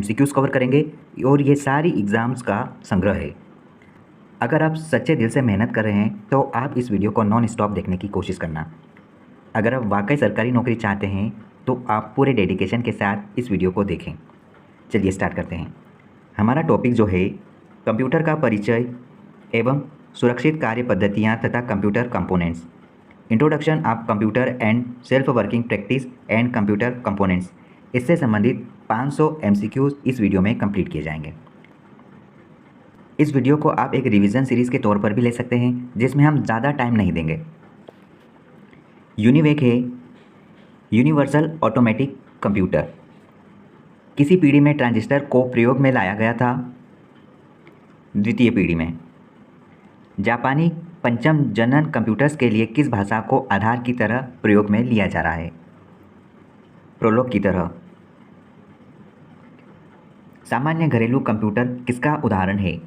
MCQs cover करेंगे और ये सारी एग्ज़ाम्स का संग्रह है। अगर आप सच्चे दिल से मेहनत कर रहे हैं तो आप इस वीडियो को नॉन स्टॉप देखने की कोशिश करना। अगर आप वाकई सरकारी नौकरी चाहते हैं तो आप पूरे डेडिकेशन के साथ इस वीडियो को देखें। चलिए स्टार्ट करते हैं। हमारा टॉपिक जो है कंप्यूटर का परिचय एवं सुरक्षित कार्य पद्धतियाँ तथा computer components, introduction of computer and self working practice and computer components. इससे संबंधित 500 MCQs इस वीडियो में कंप्लीट किए जाएंगे। इस वीडियो को आप एक रिवीजन सीरीज़ के तौर पर भी ले सकते हैं जिसमें हम ज़्यादा टाइम नहीं देंगे। यूनिवेक है यूनिवर्सल ऑटोमेटिक कंप्यूटर। किसी पीढ़ी में ट्रांजिस्टर को प्रयोग में लाया गया था? द्वितीय पीढ़ी में। जापानी पंचम जनन कंप्यूटर्स के लिए किस भाषा को आधार की तरह प्रयोग में लिया जा रहा है? प्रोलॉग की तरह। सामान्य घरेलू कंप्यूटर किसका उदाहरण है?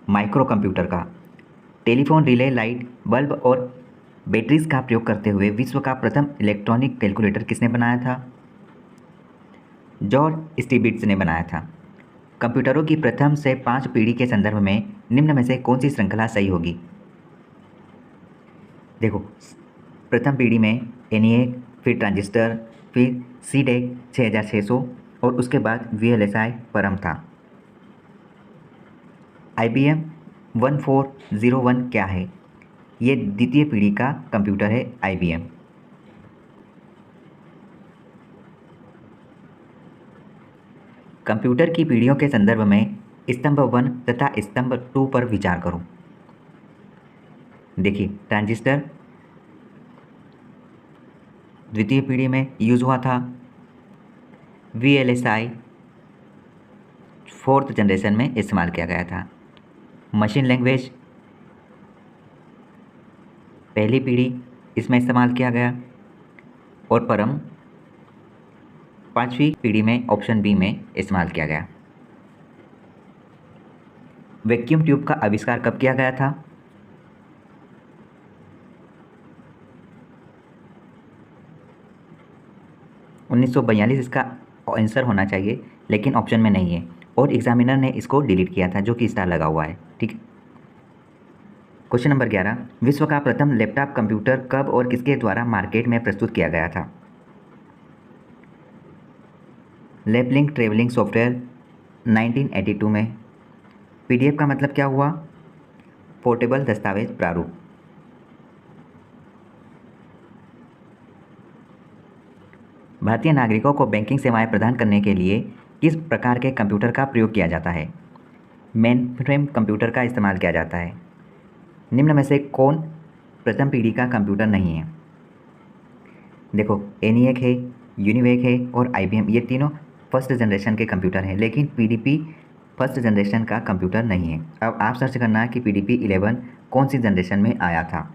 माइक्रो कंप्यूटर का। टेलीफोन, रिले, लाइट बल्ब और बैटरीज का प्रयोग करते हुए विश्व का प्रथम इलेक्ट्रॉनिक कैलकुलेटर किसने बनाया था? जॉर्ज स्टिग्लिट्ज़ ने बनाया था। कंप्यूटरों की प्रथम से 5 पीढ़ी के संदर्भ में निम्न में से कौन सी श्रृंखला सही होगी? देखो, प्रथम पीढ़ी में ENIAC, फिर ट्रांजिस्टर, फिर CDEC 6600 और उसके बाद VLSI परम था। IBM 1401 क्या है? ये द्वितीय पीढ़ी का कंप्यूटर है IBM। कंप्यूटर की पीढ़ियों के संदर्भ में स्तंभ 1 तथा स्तंभ 2 पर विचार करो। देखिए, ट्रांजिस्टर द्वितीय पीढ़ी में यूज़ हुआ था। VLSI 4th जनरेशन में इस्तेमाल किया गया था। मशीन लैंग्वेज पहली पीढ़ी इसमें इस्तेमाल किया गया और परम 5वीं पीढ़ी में ऑप्शन बी में इस्तेमाल किया गया। वैक्यूम ट्यूब का आविष्कार कब किया गया था? (1942) इसका आंसर होना चाहिए, लेकिन ऑप्शन में नहीं है और एग्जामिनर ने इसको डिलीट किया था, जो कि स्टार लगा हुआ है। ठीक है। क्वेश्चन नंबर 11, विश्व का प्रथम लैपटॉप कंप्यूटर कब और किसके द्वारा मार्केट में प्रस्तुत किया गया था? लैपलिंक ट्रेवलिंग सॉफ्टवेयर 1982 में। PDF का मतलब क्या हुआ? पोर्टेबल दस्तावेज प्रारूप। भारतीय नागरिकों को बैंकिंग सेवाएं प्रदान करने के लिए किस प्रकार के कंप्यूटर का प्रयोग किया जाता है? मेनफ्रेम कंप्यूटर का इस्तेमाल किया जाता है। निम्न में से कौन प्रथम पीढ़ी का कंप्यूटर नहीं है? देखो, ENIAC है, यूनिवेक है और IBM, ये तीनों फर्स्ट जनरेशन के कंप्यूटर हैं, लेकिन PDP फर्स्ट जनरेशन का कंप्यूटर नहीं है। अब आप सर्च करना कि PDP 11 कौन सी जनरेशन में आया था।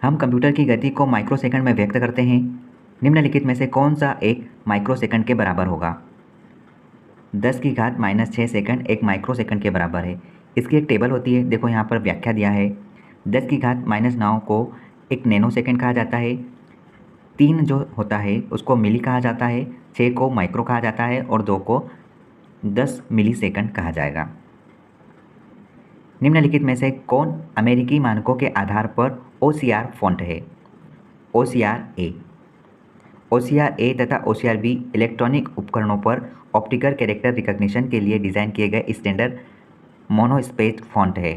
हम कंप्यूटर की गति को माइक्रोसेकंड में व्यक्त करते हैं। निम्नलिखित में से कौन सा एक माइक्रोसेकंड के बराबर होगा? 10⁻⁻6 सेकंड एक माइक्रोसेकंड के बराबर है। इसकी एक टेबल होती है, देखो यहाँ पर व्याख्या दिया है। 10⁻9 को एक नैनो सेकंड कहा जाता है। 3 जो होता है उसको मिली कहा जाता है, 6 को माइक्रो कहा जाता है और 2 को 10 मिली सेकंड कहा जाएगा। निम्नलिखित में से कौन अमेरिकी मानकों के आधार पर OCR फॉन्ट है? OCR-A। OCR-A तथा OCR-B इलेक्ट्रॉनिक उपकरणों पर ऑप्टिकल कैरेक्टर रिकग्निशन के लिए डिज़ाइन किए गए स्टैंडर्ड मोनोस्पेस फॉन्ट है।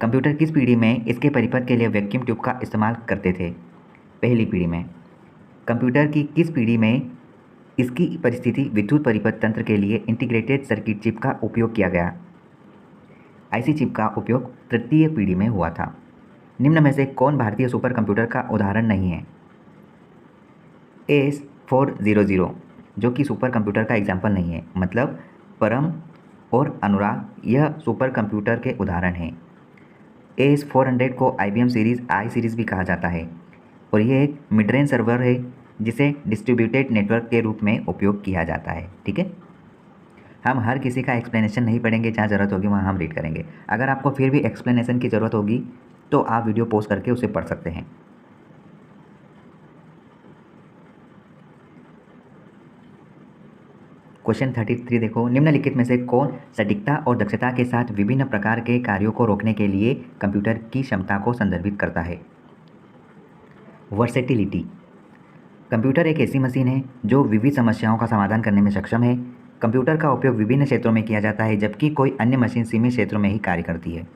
कंप्यूटर किस पीढ़ी में इसके परिपथ के लिए वैक्यूम ट्यूब का इस्तेमाल करते थे? पहली पीढ़ी में। कंप्यूटर की किस पीढ़ी में इसकी परिस्थिति विद्युत परिपथ तंत्र के लिए इंटीग्रेटेड सर्किट चिप का उपयोग किया गया? IC चिप का उपयोग तृतीय पीढ़ी में हुआ था। निम्न में से कौन भारतीय सुपर कंप्यूटर का उदाहरण नहीं है? AS400 जो कि सुपर कंप्यूटर का एग्जाम्पल नहीं है, मतलब परम और अनुराग यह सुपर कंप्यूटर के उदाहरण हैं। AS400 को IBM सीरीज़ I सीरीज़ भी कहा जाता है और यह एक मिड रेंज सर्वर है जिसे डिस्ट्रीब्यूटेड नेटवर्क के रूप में उपयोग किया जाता है। ठीक है। हम हर किसी का एक्सप्लेनेशन नहीं पढ़ेंगे, जहाँ ज़रूरत होगी वहाँ हम रीड करेंगे। अगर आपको फिर भी एक्सप्लेनेशन की ज़रूरत होगी तो आप वीडियो पॉज करके उसे पढ़ सकते हैं। क्वेश्चन 33 देखो, निम्नलिखित में से कौन सटीकता और दक्षता के साथ विभिन्न प्रकार के कार्यों को रोकने के लिए कंप्यूटर की क्षमता को संदर्भित करता है? वर्सेटिलिटी। कंप्यूटर एक ऐसी मशीन है जो विविध समस्याओं का समाधान करने में सक्षम है। कंप्यूटर का उपयोग विभिन्न क्षेत्रों में किया जाता है, जबकि कोई अन्य मशीन सीमित क्षेत्रों में ही कार्य करती है।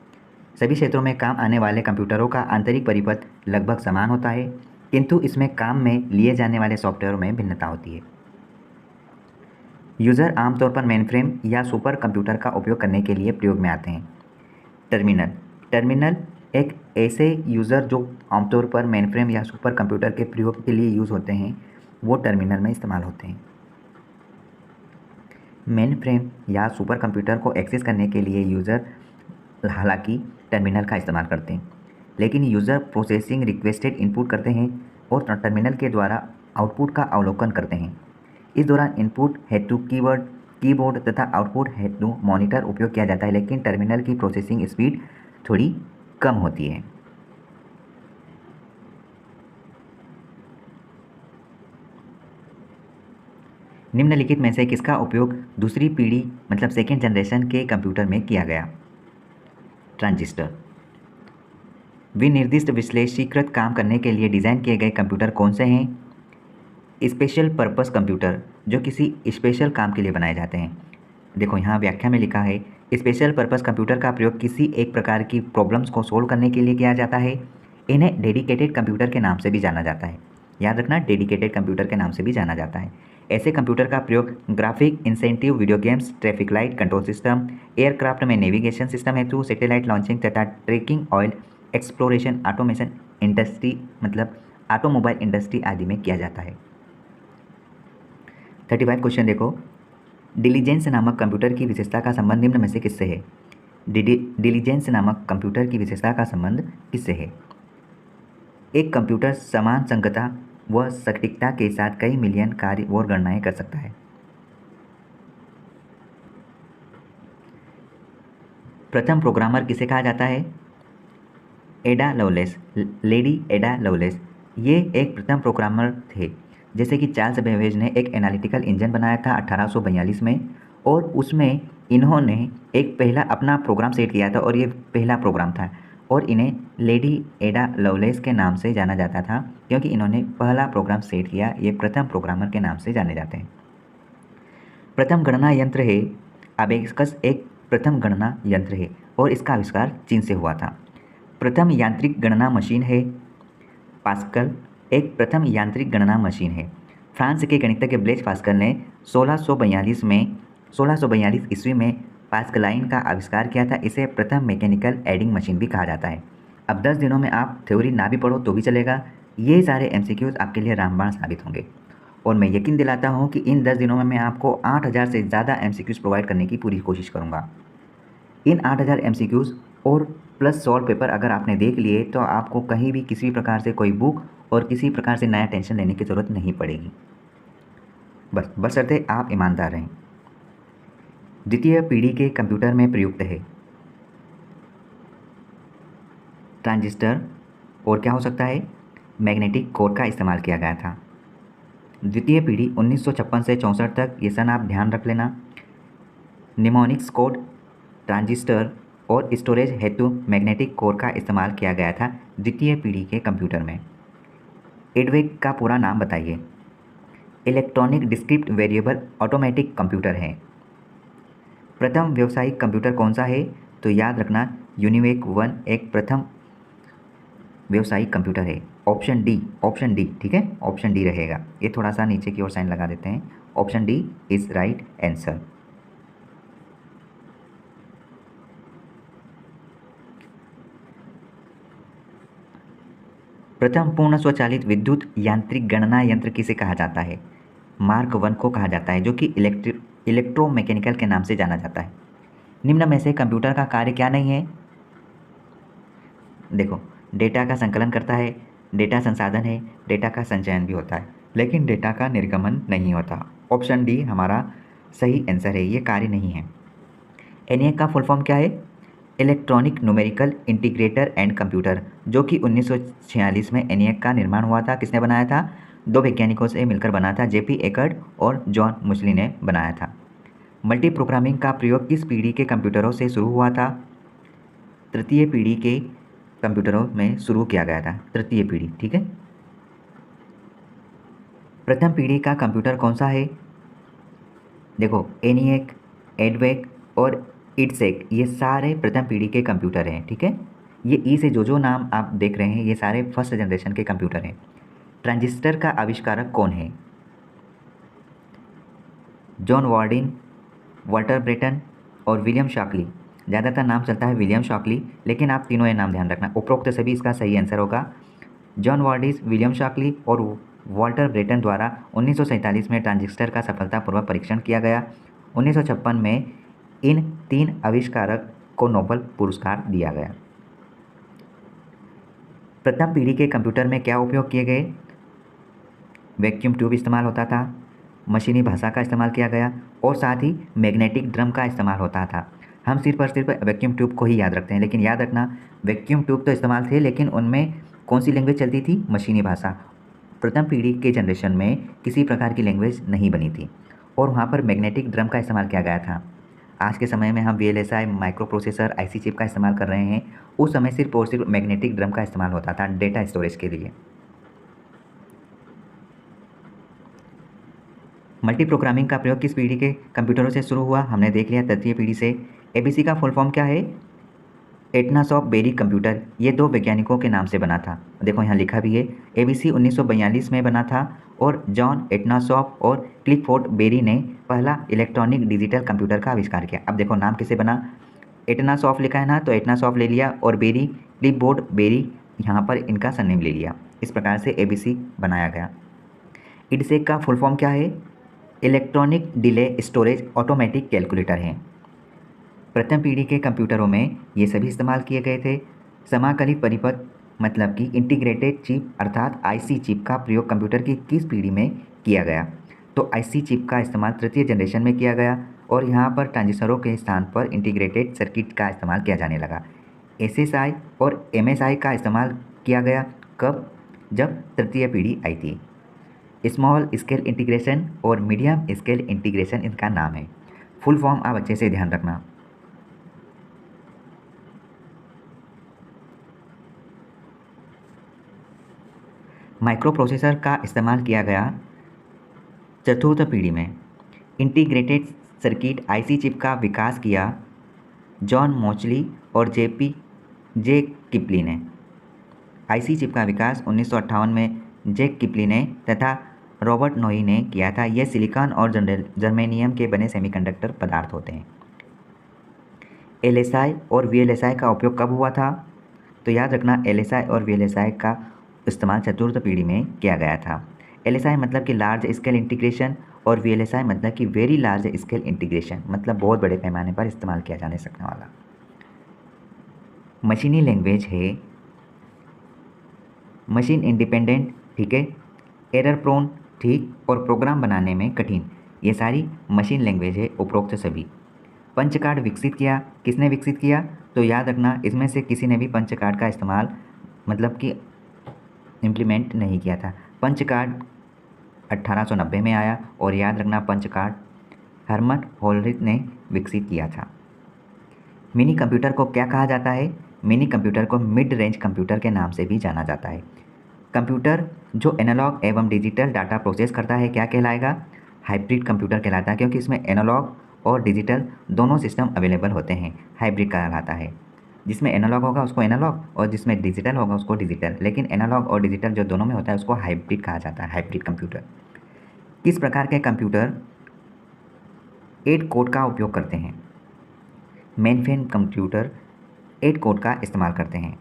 सभी क्षेत्रों में काम आने वाले कंप्यूटरों का आंतरिक परिपथ लगभग समान होता है, किंतु इसमें काम में लिए जाने वाले सॉफ्टवेयर में भिन्नता होती है। यूज़र आमतौर पर मेनफ्रेम या सुपर कंप्यूटर का उपयोग करने के लिए प्रयोग में आते हैं। टर्मिनल एक ऐसे यूज़र जो आमतौर पर मेनफ्रेम या सुपर कंप्यूटर के प्रयोग के लिए यूज़ होते हैं, वो टर्मिनल में इस्तेमाल होते हैं। मेनफ्रेम या सुपर कंप्यूटर को एक्सेस करने के लिए यूज़र हालांकि टर्मिनल का इस्तेमाल करते हैं, लेकिन यूज़र प्रोसेसिंग रिक्वेस्टेड इनपुट करते हैं और टर्मिनल के द्वारा आउटपुट का अवलोकन करते हैं। इस दौरान इनपुट हेतु कीबोर्ड तथा आउटपुट हेतु मॉनिटर उपयोग किया जाता है, लेकिन टर्मिनल की प्रोसेसिंग स्पीड थोड़ी कम होती है। निम्नलिखित में से किसका उपयोग दूसरी पीढ़ी मतलब सेकेंड जनरेशन के कंप्यूटर में किया गया? ट्रांजिस्टर। विनिर्दिष्ट विश्लेषीकृत काम करने के लिए डिज़ाइन किए गए कंप्यूटर कौन से हैं? स्पेशल पर्पस कंप्यूटर, जो किसी स्पेशल काम के लिए बनाए जाते हैं। देखो यहाँ व्याख्या में लिखा है, स्पेशल पर्पस कंप्यूटर का प्रयोग किसी एक प्रकार की प्रॉब्लम्स को सोल्व करने के लिए किया जाता है। इन्हें डेडिकेटेड कंप्यूटर के नाम से भी जाना जाता है। याद रखना, डेडिकेटेड कंप्यूटर के नाम से भी जाना जाता है। ऐसे कंप्यूटर का प्रयोग graphic incentive, video games, traffic light control system, aircraft में नेविगेशन सिस्टम हेतु, सैटेलाइट लॉन्चिंग तथा tracking, oil exploration, automation industry मतलब ऑटोमोबाइल इंडस्ट्री आदि में किया जाता है। 35 क्वेश्चन देखो, डिलीजेंस नामक कंप्यूटर की विशेषता का संबंध निम्न में से किससे है? डिलीजेंस नामक कंप्यूटर की विशेषता का संबंध किससे है? एक कंप्यूटर समान संगतता व सटीकता के साथ कई मिलियन कार्य और गणनाएं कर सकता है। प्रथम प्रोग्रामर किसे कहा जाता है? एडा लवलेस, लेडी एडा लवलेस। ये एक प्रथम प्रोग्रामर थे। जैसे कि चार्ल्स बेबेज ने एक एनालिटिकल इंजन बनाया था 1842 में, और उसमें इन्होंने एक पहला अपना प्रोग्राम सेट किया था और ये पहला प्रोग्राम था, और इन्हें लेडी एडा लवलेस के नाम से जाना जाता था क्योंकि इन्होंने पहला प्रोग्राम सेट किया। ये प्रथम प्रोग्रामर के नाम से जाने जाते हैं। प्रथम गणना यंत्र है अबेकस, एक प्रथम गणना यंत्र है और इसका आविष्कार चीन से हुआ था। प्रथम यांत्रिक गणना मशीन है पास्कल, एक प्रथम यांत्रिक गणना मशीन है। फ्रांस के गणितज्ञ ब्लेज पास्कल ने 1642 ईस्वी में पास्कलाइन का आविष्कार किया था। इसे प्रथम मैकेनिकल एडिंग मशीन भी कहा जाता है। अब 10 दिनों में आप थ्योरी ना भी पढ़ो तो भी चलेगा, ये सारे MCQs आपके लिए रामबाण साबित होंगे और मैं यकीन दिलाता हूँ कि इन 10 दिनों में मैं आपको 8000 से ज़्यादा MCQs प्रोवाइड करने की पूरी कोशिश करूँगा। इन 8000 MCQs और प्लस सॉल्व पेपर अगर आपने देख लिए तो आपको कहीं भी किसी प्रकार से कोई बुक और किसी प्रकार से नया टेंशन लेने की ज़रूरत नहीं पड़ेगी। बशर्ते आप ईमानदार रहें। द्वितीय पीढ़ी के कंप्यूटर में प्रयुक्त है ट्रांजिस्टर, और क्या हो सकता है? मैग्नेटिक कोर का इस्तेमाल किया गया था। द्वितीय पीढ़ी 1956 से 64 तक, ये सन आप ध्यान रख लेना। निमोनिक्स कोड, ट्रांजिस्टर और स्टोरेज हेतु मैग्नेटिक कोर का इस्तेमाल किया गया था द्वितीय पीढ़ी के कंप्यूटर में। एडवेक का पूरा नाम बताइए। Electronic describe variable automatic computer है। प्रथम व्यावसायिक कंप्यूटर कौन सा है? तो याद रखना, यूनिवेक 1 एक प्रथम व्यावसायिक कंप्यूटर है। ऑप्शन डी, ठीक है, ऑप्शन डी रहेगा। ये थोड़ा सा नीचे की ओर साइन लगा देते हैं। Option D is right answer. प्रथम पूर्ण स्वचालित विद्युत यांत्रिक गणना यंत्र किसे कहा जाता है? मार्क 1 को कहा जाता है, जो कि इलेक्ट्रोमैकेनिकल के नाम से जाना जाता है। निम्न में से कंप्यूटर का कार्य क्या नहीं है? देखो, डेटा का संकलन करता है, डेटा संसाधन है, डेटा का संचयन भी होता है, लेकिन डेटा का निर्गमन नहीं होता। ऑप्शन डी हमारा सही आंसर है, ये कार्य नहीं है। ENIAC का फुल फॉर्म क्या है? Electronic numerical integrator and computer, जो कि 1946 में ENIAC का निर्माण हुआ था। किसने बनाया था? 2 वैज्ञानिकों से मिलकर बना था, JP एकर्ड और जॉन मुस्ली ने बनाया था। मल्टी प्रोग्रामिंग का प्रयोग किस पीढ़ी के कंप्यूटरों से शुरू हुआ था? तृतीय पीढ़ी के कंप्यूटरों में शुरू किया गया था, तृतीय पीढ़ी, ठीक है। प्रथम पीढ़ी का कंप्यूटर कौन सा है? देखो, एनिएक, एडवेक और इट्सेक, ये सारे प्रथम पीढ़ी के कंप्यूटर हैं, ठीक है। ये ई से जो नाम आप देख रहे हैं ये सारे फर्स्ट जनरेशन के कंप्यूटर हैं। ट्रांजिस्टर का आविष्कारक कौन है? जॉन वार्डिन, वाल्टर ब्रेटन और विलियम शॉकली। ज़्यादातर नाम चलता है विलियम शॉकली, लेकिन आप तीनों ये नाम ध्यान रखना, उपरोक्त सभी इसका सही आंसर होगा। जॉन वार्डिस, विलियम शॉकली और वाल्टर ब्रेटन द्वारा 1947 में ट्रांजिस्टर का सफलतापूर्वक परीक्षण किया गया। 1956 में इन 3 आविष्कारक को नोबेल पुरस्कार दिया गया। प्रथम पीढ़ी के कंप्यूटर में क्या उपयोग किए गए? वैक्यूम ट्यूब इस्तेमाल होता था, मशीनी भाषा का इस्तेमाल किया गया और साथ ही मैग्नेटिक ड्रम का इस्तेमाल होता था। हम सिर्फ और सिर्फ वैक्यूम ट्यूब को ही याद रखते हैं, लेकिन याद रखना वैक्यूम ट्यूब तो इस्तेमाल थे, लेकिन उनमें कौन सी लैंग्वेज चलती थी? मशीनी भाषा। प्रथम पीढ़ी के जनरेशन में किसी प्रकार की लैंग्वेज नहीं बनी थी और वहाँ पर मैग्नेटिक ड्रम का इस्तेमाल किया गया था। आज के समय में हम VLSI, micro processor, IC chip का इस्तेमाल कर रहे हैं। उस समय सिर्फ और सिर्फ मैग्नेटिक ड्रम का इस्तेमाल होता था डेटा स्टोरेज के लिए। मल्टी प्रोग्रामिंग का प्रयोग किस पीढ़ी के कंप्यूटरों से शुरू हुआ? हमने देख लिया, तृतीय पीढ़ी से। ABC का फुल फॉर्म क्या है? एटनासॉफ बेरी कंप्यूटर। ये 2 वैज्ञानिकों के नाम से बना था। देखो यहाँ लिखा भी है, ABC 1942 में बना था और जॉन एटनासॉफ और क्लिफोर्ड बेरी ने पहला इलेक्ट्रॉनिक डिजिटल कंप्यूटर का आविष्कार किया। अब देखो नाम कैसे बना, एटनासॉफ लिखा है ना, तो एटनासॉफ ले लिया और बेरी, क्लिफोर्ड बेरी, यहाँ पर इनका सरनेम ले लिया। इस प्रकार से ABC बनाया गया। इडसेक का फुल फॉर्म क्या है? Electronic delay storage automatic calculator है। प्रथम पीढ़ी के कंप्यूटरों में ये सभी इस्तेमाल किए गए थे। समाकलित परिपथ मतलब कि इंटीग्रेटेड चिप अर्थात IC चिप का प्रयोग कंप्यूटर की किस पीढ़ी में किया गया? तो IC चिप का इस्तेमाल तृतीय जनरेशन में किया गया और यहाँ पर ट्रांजिस्टरों के स्थान पर इंटीग्रेटेड सर्किट का इस्तेमाल किया जाने लगा। SSI और MSI का इस्तेमाल किया गया कब? जब तृतीय पीढ़ी आई थी। स्मॉल स्केल इंटीग्रेशन और मीडियम स्केल इंटीग्रेशन इनका नाम है। फुल फॉर्म आप अच्छे से ध्यान रखना। माइक्रो प्रोसेसर का इस्तेमाल किया गया चतुर्थ पीढ़ी में। इंटीग्रेटेड सर्किट IC चिप का विकास किया जॉन मोचली और जे किपली ने। IC चिप का विकास 1958 में जे किपली ने तथा रॉबर्ट नोई ने किया था। यह सिलिकॉन और जर्मेनियम के बने सेमीकंडक्टर पदार्थ होते हैं। LSI और VLSI का उपयोग कब हुआ था? तो याद रखना LSI और VLSI का इस्तेमाल चतुर्थ पीढ़ी में किया गया था। LSI मतलब कि लार्ज स्केल इंटीग्रेशन और VLSI मतलब कि वेरी लार्ज स्केल इंटीग्रेशन, मतलब बहुत बड़े पैमाने पर इस्तेमाल किया जाने सकने वाला। मशीनी लैंग्वेज है मशीन इंडिपेंडेंट, ठीक है, एरर प्रोन, ठीक, और प्रोग्राम बनाने में कठिन, ये सारी मशीन लैंग्वेज है उपरोक्त सभी। पंच कार्ड विकसित किया, किसने विकसित किया? तो याद रखना इसमें से किसी ने भी पंच कार्ड का इस्तेमाल मतलब कि इम्प्लीमेंट नहीं किया था। पंच कार्ड 1890 में आया और याद रखना पंच कार्ड हर्मट होलरिथ ने विकसित किया था। मिनी कंप्यूटर को क्या कहा जाता है? मिनी कंप्यूटर को मिड रेंज कंप्यूटर के नाम से भी जाना जाता है। कंप्यूटर जो एनालॉग एवं डिजिटल डाटा प्रोसेस करता है क्या कहलाएगा? हाइब्रिड कंप्यूटर कहलाता है, क्योंकि इसमें एनालॉग और डिजिटल दोनों सिस्टम अवेलेबल होते हैं। हाइब्रिड कहलाता है। जिसमें एनालॉग होगा उसको एनालॉग और जिसमें डिजिटल होगा उसको डिजिटल, लेकिन एनालॉग और डिजिटल जो दोनों में होता है उसको हाइब्रिड कहा जाता है, हाइब्रिड कंप्यूटर। किस प्रकार के कंप्यूटर 8 कोड का उपयोग करते हैं? मेनफ्रेम कंप्यूटर 8 कोड का इस्तेमाल करते हैं।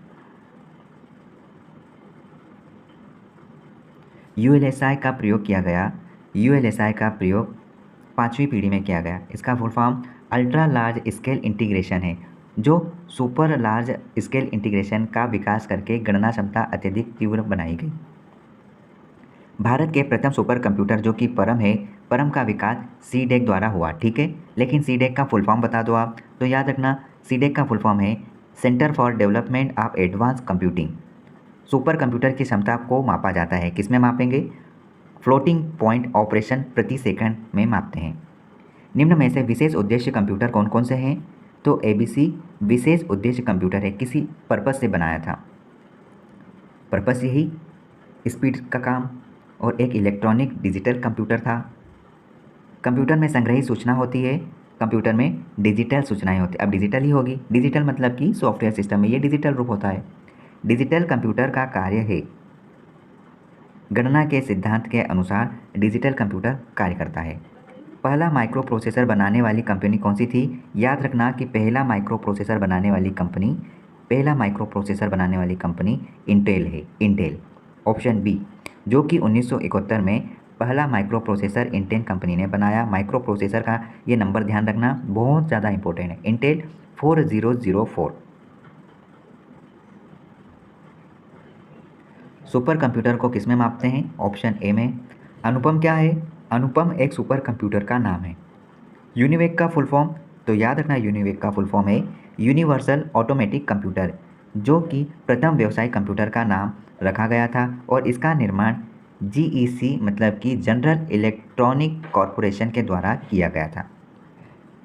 ULSI का प्रयोग किया गया। ULSI का प्रयोग 5वीं पीढ़ी में किया गया। इसका full form ultra large scale integration है, जो सुपर लार्ज स्केल इंटीग्रेशन का विकास करके गणना क्षमता अत्यधिक तीव्र बनाई गई। भारत के प्रथम सुपर कंप्यूटर जो कि परम है, परम का विकास CDEC द्वारा हुआ, ठीक है, लेकिन CDEC का फुल फॉर्म बता दो आप। तो याद रखना CDEC का फुल फॉर्म है centre for development of advance computing. Super computer की क्षमता को मापा जाता है, किस में मापेंगे? फ्लोटिंग पॉइंट ऑपरेशन प्रति सेकंड में मापते हैं। निम्न में से विशेष उद्देश्य कंप्यूटर कौन कौन से हैं? तो ABC विशेष उद्देश्य कंप्यूटर है, किसी पर्पस से बनाया था। पर्पस यही स्पीड का काम, और एक इलेक्ट्रॉनिक डिजिटल कंप्यूटर था। कंप्यूटर में संग्रहित सूचना होती है, कंप्यूटर में डिजिटल सूचनाएं होती है। अब डिजिटल ही होगी, डिजिटल मतलब कि सॉफ्टवेयर सिस्टम में ये डिजिटल रूप होता है। डिजिटल कंप्यूटर का कार्य है, गणना के सिद्धांत के अनुसार डिजिटल कंप्यूटर कार्य करता है। पहला माइक्रो प्रोसेसर बनाने वाली कंपनी कौन सी थी? याद रखना कि पहला माइक्रो प्रोसेसर बनाने वाली कंपनी इंटेल है, इंटेल। ऑप्शन बी, जो कि 1971 में पहला माइक्रो प्रोसेसर इंटेल कंपनी ने बनाया। माइक्रो प्रोसेसर का ये नंबर ध्यान रखना, बहुत ज़्यादा इंपॉर्टेंट है, इंटेल 4004। सुपर कंप्यूटर को किस में मापते हैं? ऑप्शन ए में। अनुपम क्या है? अनुपम एक सुपर कंप्यूटर का नाम है। यूनिवेक का फुल फॉर्म, तो याद रखना यूनिवेक का फुल फॉर्म है यूनिवर्सल ऑटोमेटिक कंप्यूटर, जो कि प्रथम व्यावसायिक कंप्यूटर का नाम रखा गया था, और इसका निर्माण GEC मतलब कि जनरल इलेक्ट्रॉनिक कॉरपोरेशन के द्वारा किया गया था।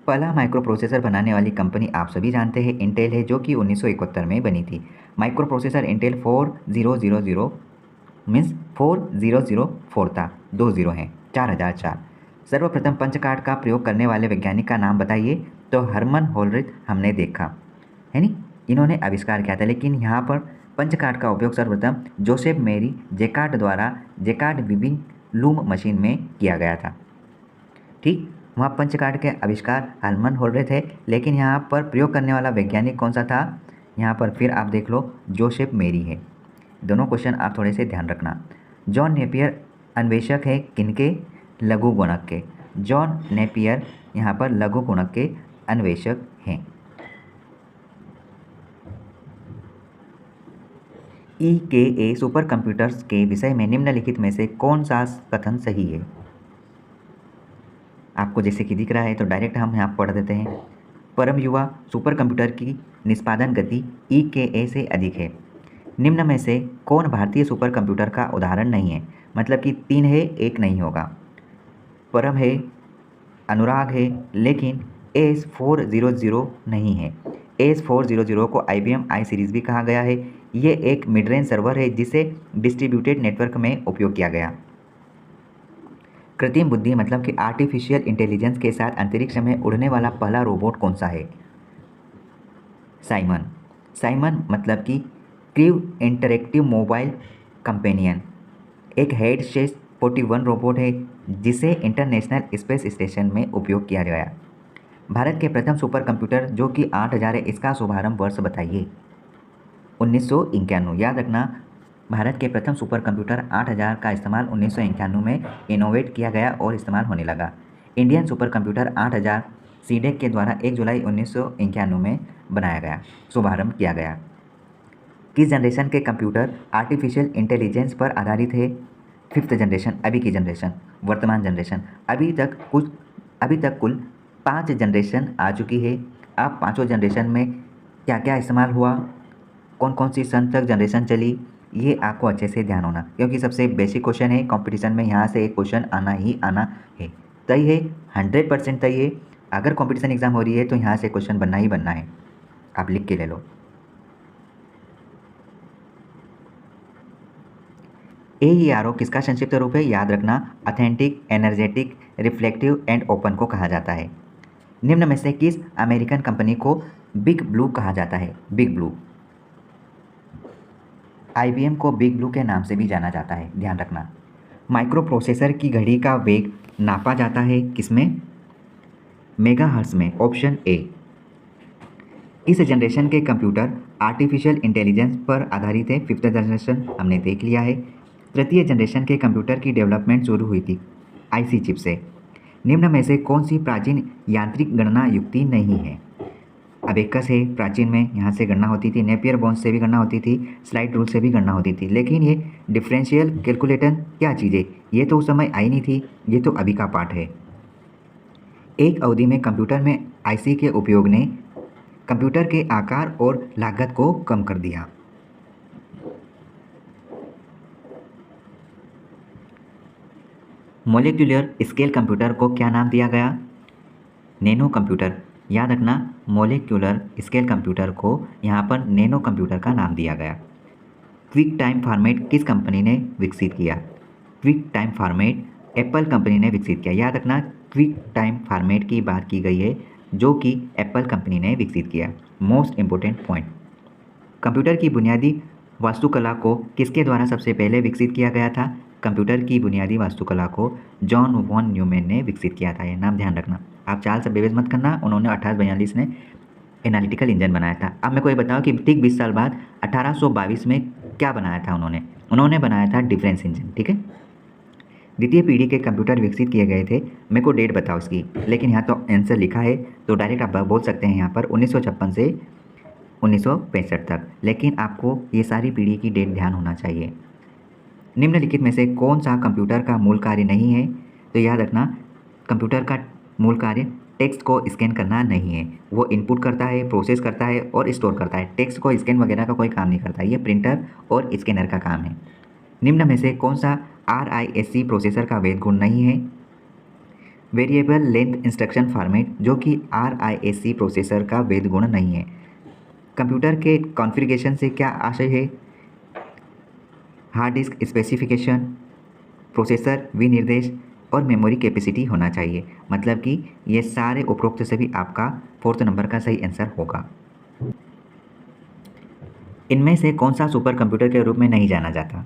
पहला माइक्रो प्रोसेसर बनाने वाली कंपनी आप सभी जानते हैं इंटेल है, जो कि 1971 में बनी थी। माइक्रो प्रोसेसर इंटेल 4000 मीन्स 4004 था, 2 जीरो हैं, 4004। सर्वप्रथम पंचकार्ड का प्रयोग करने वाले वैज्ञानिक का नाम बताइए? तो हरमन होलरिथ हमने देखा है नी, इन्होंने आविष्कार किया था। लेकिन यहाँ पर पंचकार्ड का उपयोग सर्वप्रथम जोसेफ मेरी जेकार्ड द्वारा जेकार्ड विबिंग लूम मशीन में किया गया था। ठीक, वहाँ पंचकार्ड के आविष्कार हरमन होलरिथ थे, लेकिन यहाँ पर प्रयोग करने वाला वैज्ञानिक कौन सा था? यहाँ पर फिर आप देख लो, जोसेफ मेरी है। दोनों क्वेश्चन आप थोड़े से ध्यान रखना। जॉन नेपियर अन्वेषक है किनके? लघु गुणक के। जॉन नेपियर यहाँ पर लघु गुणक के अन्वेषक हैं। EKA सुपर कंप्यूटर्स के विषय में निम्नलिखित में से कौन सा कथन सही है? आपको जैसे कि दिख रहा है, तो डायरेक्ट हम यहाँ पढ़ देते हैं। परम युवा सुपर कंप्यूटर की निष्पादन गति EKA से अधिक है। निम्न में से कौन भारतीय सुपर कंप्यूटर का उदाहरण नहीं है? मतलब कि 3 है, 1 नहीं होगा। परम है, अनुराग है, लेकिन AS400 नहीं है। AS400 को IBM i सीरीज़ भी कहा गया है। ये एक मिड रेंज सर्वर है जिसे डिस्ट्रीब्यूटेड नेटवर्क में उपयोग किया गया। कृत्रिम बुद्धि मतलब कि आर्टिफिशियल इंटेलिजेंस के साथ अंतरिक्ष में उड़ने वाला पहला रोबोट कौन सा है? साइमन। साइमन मतलब कि क्रू इंटरेक्टिव मोबाइल कंपेनियन एक हेड शेष 41 रोबोट है जिसे इंटरनेशनल स्पेस स्टेशन में उपयोग किया गया। भारत के प्रथम सुपर कंप्यूटर जो कि 8000 है, इसका शुभारंभ वर्ष बताइए? 1991। याद रखना, भारत के प्रथम सुपर कंप्यूटर 8000 का इस्तेमाल 1991 में इनोवेट किया गया और इस्तेमाल होने लगा। इंडियन सुपर कंप्यूटर 8000 सीडेक के द्वारा 1 जुलाई 1991 में बनाया गया, शुभारंभ किया गया। किस जनरेशन के कंप्यूटर आर्टिफिशियल इंटेलिजेंस पर आधारित है? 5th जनरेशन, अभी की जनरेशन, वर्तमान जनरेशन। अभी तक कुल 5 जनरेशन आ चुकी है। अब 5 जनरेशन में क्या क्या इस्तेमाल हुआ, कौन कौन सी सन तक जनरेशन चली, ये आपको अच्छे से ध्यान होना, क्योंकि सबसे बेसिक क्वेश्चन है कंपटीशन में, यहाँ से एक क्वेश्चन आना ही आना है। तय है, 100% तय है। अगर कंपटीशन एग्जाम हो रही है तो यहाँ से क्वेश्चन बनना ही बनना है, आप लिख के ले लो। AERO किसका संक्षिप्त रूप है? याद रखना, authentic, energetic, reflective and open को कहा जाता है। निम्न में से किस अमेरिकन कंपनी को बिग ब्लू कहा जाता है? Big blue. IBM को बिग ब्लू के नाम से भी जाना जाता है, ध्यान रखना। माइक्रो प्रोसेसर की घड़ी का वेग नापा जाता है किसमें? मेगाहर्ट्ज में। Option A. इस जनरेशन के कंप्यूटर आर्टिफिशियल इंटेलिजेंस पर आधारित है। 5th जनरेशन हमने देख लिया है। तृतीय जनरेशन के कंप्यूटर की डेवलपमेंट शुरू हुई थी IC चिप से। निम्न में से कौन सी प्राचीन यांत्रिक गणना युक्ति नहीं है? अबेकस है प्राचीन में, यहाँ से गणना होती थी। नेपियर बोन्स से भी गणना होती थी, स्लाइड रूल से भी गणना होती थी। लेकिन ये डिफरेंशियल कैलकुलेटर क्या चीज़ है? ये तो उस समय आई नहीं थी, ये तो अभी का पार्ट है। एक अवधि में कंप्यूटर में IC के उपयोग ने कंप्यूटर के आकार और लागत को कम कर दिया। मॉलिक्यूलर स्केल कंप्यूटर को क्या नाम दिया गया? नैनो कंप्यूटर, याद रखना मोलेक्युलर स्केल कंप्यूटर को यहाँ पर नैनो कंप्यूटर का नाम दिया गया। क्विक टाइम फॉर्मेट किस कंपनी ने विकसित किया? Quick time format Apple company ने विकसित किया। याद रखना क्विक टाइम फॉर्मेट की बात की गई है जो कि एप्पल कंपनी ने विकसित किया। मोस्ट इम्पोर्टेंट पॉइंट, कंप्यूटर की बुनियादी वास्तुकला को किसके द्वारा सबसे पहले विकसित किया गया था? कंप्यूटर की बुनियादी वास्तुकला को जॉन वॉन न्यूमैन ने विकसित किया था। यह नाम ध्यान रखना, आप चाल से बेबस मत करना। उन्होंने 1842 में एनालिटिकल इंजन बनाया था। अब मेरे को ये बताओ कि ठीक 20 साल बाद 1822 में क्या बनाया था उन्होंने बनाया था डिफरेंस इंजन। ठीक है, द्वितीय पीढ़ी के कंप्यूटर विकसित किए गए थे। मेरे को डेट बताओ इसकी, लेकिन यहाँ तो आंसर लिखा है तो डायरेक्ट आप बोल सकते हैं यहाँ पर 1956 से 1965 तक, लेकिन आपको ये सारी पीढ़ी की डेट ध्यान होना चाहिए। निम्नलिखित में से कौन सा कंप्यूटर का मूल कार्य नहीं है? तो याद रखना कंप्यूटर का मूल कार्य टेक्स्ट को स्कैन करना नहीं है। वो इनपुट करता है, प्रोसेस करता है और स्टोर करता है। टेक्स्ट को स्कैन वगैरह का कोई काम नहीं करता, ये प्रिंटर और स्कैनर का काम है। निम्न में से कौन सा RISC प्रोसेसर का वेद गुण नहीं है? वेरिएबल लेंथ इंस्ट्रक्शन फॉर्मेट, जो कि RISC प्रोसेसर का वेद गुण नहीं है। कंप्यूटर के कॉन्फ़िगरेशन से क्या आशय है? हार्ड डिस्क स्पेसिफिकेशन, प्रोसेसर विनिर्देश और मेमोरी कैपेसिटी होना चाहिए। मतलब कि ये सारे उपरोक्त से भी आपका 4th नंबर का सही आंसर होगा। इनमें से कौन सा सुपर कंप्यूटर के रूप में नहीं जाना जाता?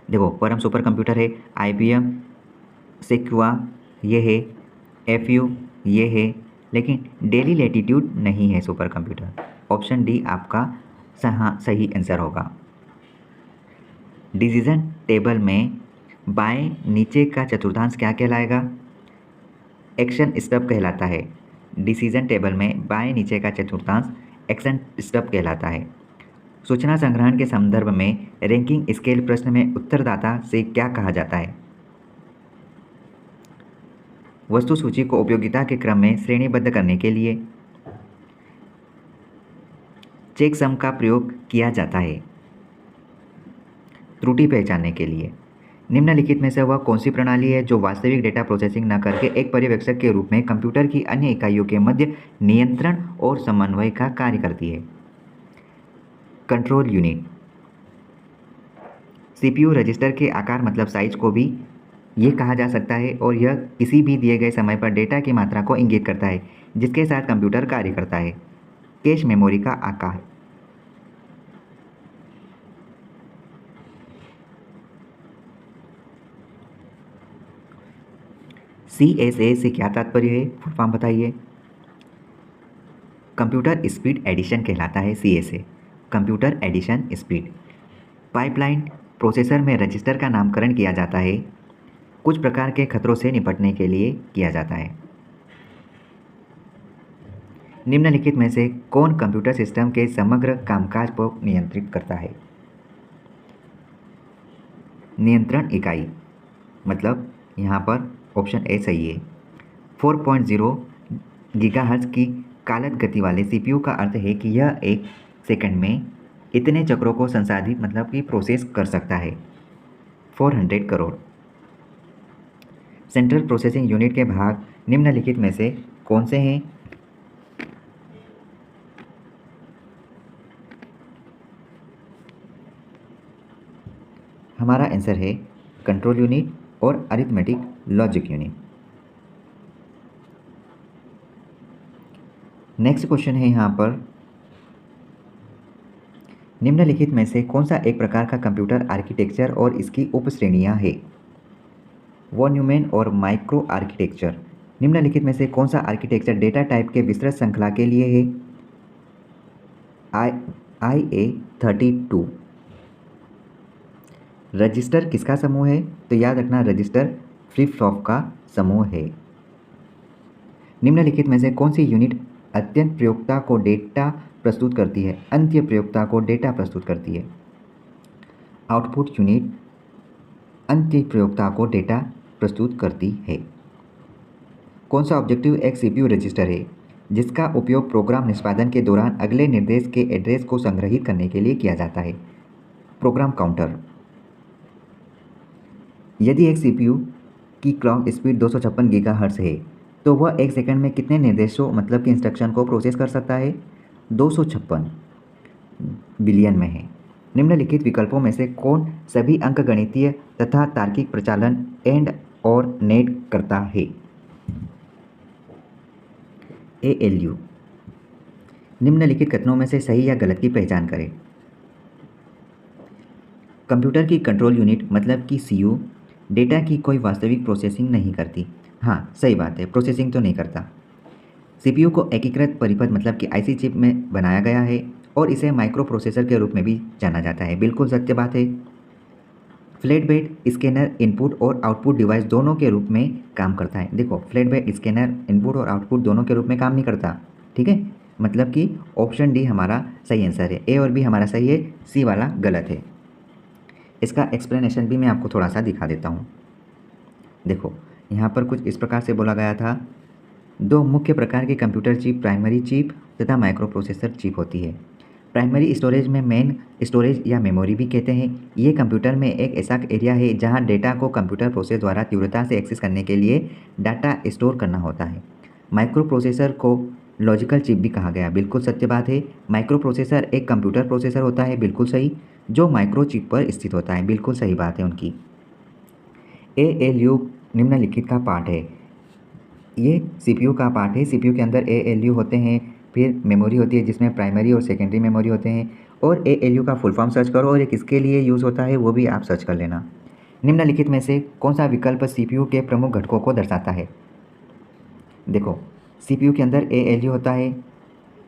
देखो, परम सुपर कंप्यूटर है IBM सेक्वा, ये है FU, ये है, लेकिन डेली लैटिट्यूड नहीं है सुपर कंप्यूटर। ऑप्शन डी आपका सही आंसर होगा। डिसीजन टेबल में बाएं नीचे का चतुर्थांश क्या कहलाएगा? एक्शन स्टब कहलाता है। डिसीजन टेबल में बाएं नीचे का चतुर्थांश एक्शन स्टब कहलाता है। सूचना संग्रहण के संदर्भ में रैंकिंग स्केल प्रश्न में उत्तरदाता से क्या कहा जाता है? वस्तु सूची को उपयोगिता के क्रम में श्रेणीबद्ध करने के लिए चेकसम का प्रयोग किया जाता है। त्रुटि पहचानने के लिए निम्नलिखित में से वह कौन सी प्रणाली है जो वास्तविक डेटा प्रोसेसिंग न करके एक पर्यवेक्षक के रूप में कंप्यूटर की अन्य इकाइयों के मध्य नियंत्रण और समन्वय का कार्य करती है? Control unit. CPU रजिस्टर के आकार मतलब साइज को भी ये कहा जा सकता है और यह किसी भी दिए गए समय पर डेटा की मात्रा को इंगित करता है जिसके साथ कंप्यूटर कार्य करता है। कैश मेमोरी का आकार। CSA से क्या तात्पर्य है? फुल फॉर्म बताइए। कंप्यूटर स्पीड एडिशन कहलाता है CSA, computer addition speed. Pipeline processor में रजिस्टर का नामकरण किया जाता है, कुछ प्रकार के खतरों से निपटने के लिए किया जाता है। निम्नलिखित में से कौन कंप्यूटर सिस्टम के समग्र कामकाज को नियंत्रित करता है? नियंत्रण इकाई, मतलब यहाँ पर ऑप्शन ए सही है। 4.0 गीगाहर्ट्ज़ की कालत गति वाले CPU का अर्थ है कि यह एक सेकंड में इतने चक्रों को संसाधित मतलब कि प्रोसेस कर सकता है। 400 करोड़। सेंट्रल प्रोसेसिंग यूनिट के भाग निम्नलिखित में से कौन से हैं? हमारा आंसर है कंट्रोल यूनिट और arithmetic logic unit. Next question है यहाँ पर, निम्नलिखित में से कौन सा एक प्रकार का कंप्यूटर आर्किटेक्चर और इसकी उपश्रेणियाँ है? वॉन न्यूमैन और माइक्रो आर्किटेक्चर। निम्नलिखित में से कौन सा आर्किटेक्चर डेटा टाइप के विस्तृत श्रृंखला के लिए है? IA32। रजिस्टर किसका समूह है? तो याद रखना रजिस्टर फ्लिप फ्लॉप का समूह है। निम्नलिखित में से कौन सी यूनिट अत्यंत प्रयोक्ता को डेटा प्रस्तुत करती है? अंत्य प्रयोक्ता को डेटा प्रस्तुत करती है। आउटपुट यूनिट अंत्य प्रयोक्ता को डेटा प्रस्तुत करती है। कौन सा ऑब्जेक्टिव एक CPU रजिस्टर है जिसका उपयोग प्रोग्राम निष्पादन के दौरान अगले निर्देश के एड्रेस को संग्रहित करने के लिए किया जाता है? Program counter. यदि एक CPU की क्लॉक स्पीड 256 गीगाहर्ट्ज़ है तो वह एक सेकंड में कितने निर्देशों मतलब कि इंस्ट्रक्शन को प्रोसेस कर सकता है? 256 बिलियन में है। निम्नलिखित विकल्पों में से कौन सभी अंकगणितीय तथा तार्किक प्रचालन एंड और नेट करता है? ALU। निम्नलिखित कथनों में से सही या गलत की पहचान करें। कंप्यूटर की कंट्रोल यूनिट मतलब कि CU डेटा की कोई वास्तविक प्रोसेसिंग नहीं करती। हाँ, सही बात है, प्रोसेसिंग तो नहीं करता। CPU को एकीकृत परिपथ मतलब कि IC चिप में बनाया गया है और इसे माइक्रो प्रोसेसर के रूप में भी जाना जाता है। बिल्कुल सत्य बात है। फ्लैट बेड स्कैनर इनपुट और आउटपुट डिवाइस दोनों के रूप में काम करता है। देखो, फ्लैट बेड स्कैनर इनपुट और आउटपुट दोनों के रूप में काम नहीं करता। ठीक है, मतलब कि ऑप्शन डी हमारा सही आंसर है। ए और बी हमारा सही है, सी वाला गलत है। इसका एक्सप्लेनेशन भी मैं आपको थोड़ा सा दिखा देता हूँ। देखो, यहाँ पर कुछ इस प्रकार से बोला गया था, दो मुख्य प्रकार की कंप्यूटर चिप प्राइमरी चिप तथा माइक्रो प्रोसेसर चिप होती है। प्राइमरी स्टोरेज में मेन स्टोरेज या मेमोरी भी कहते हैं। ये कंप्यूटर में एक ऐसा एरिया है जहाँ डेटा को कंप्यूटर प्रोसेस द्वारा तीव्रता से एक्सेस करने के लिए डाटा स्टोर करना होता है। माइक्रो प्रोसेसर को लॉजिकल चिप भी कहा गया। बिल्कुल सत्य बात है। माइक्रो प्रोसेसर एक कंप्यूटर प्रोसेसर होता है, बिल्कुल सही, जो माइक्रो चिप पर स्थित होता है। बिल्कुल सही बात है उनकी। ALU निम्नलिखित का पार्ट है। ये CPU का पार्ट है। CPU के अंदर ALU होते हैं, फिर मेमोरी होती है जिसमें प्राइमरी और सेकेंडरी मेमोरी होते हैं। और ALU का फुल फॉर्म सर्च करो और ये किसके लिए यूज़ होता है वो भी आप सर्च कर लेना। निम्नलिखित में से कौन सा विकल्प CPU के प्रमुख घटकों को दर्शाता है? देखो, CPU के अंदर ALU होता है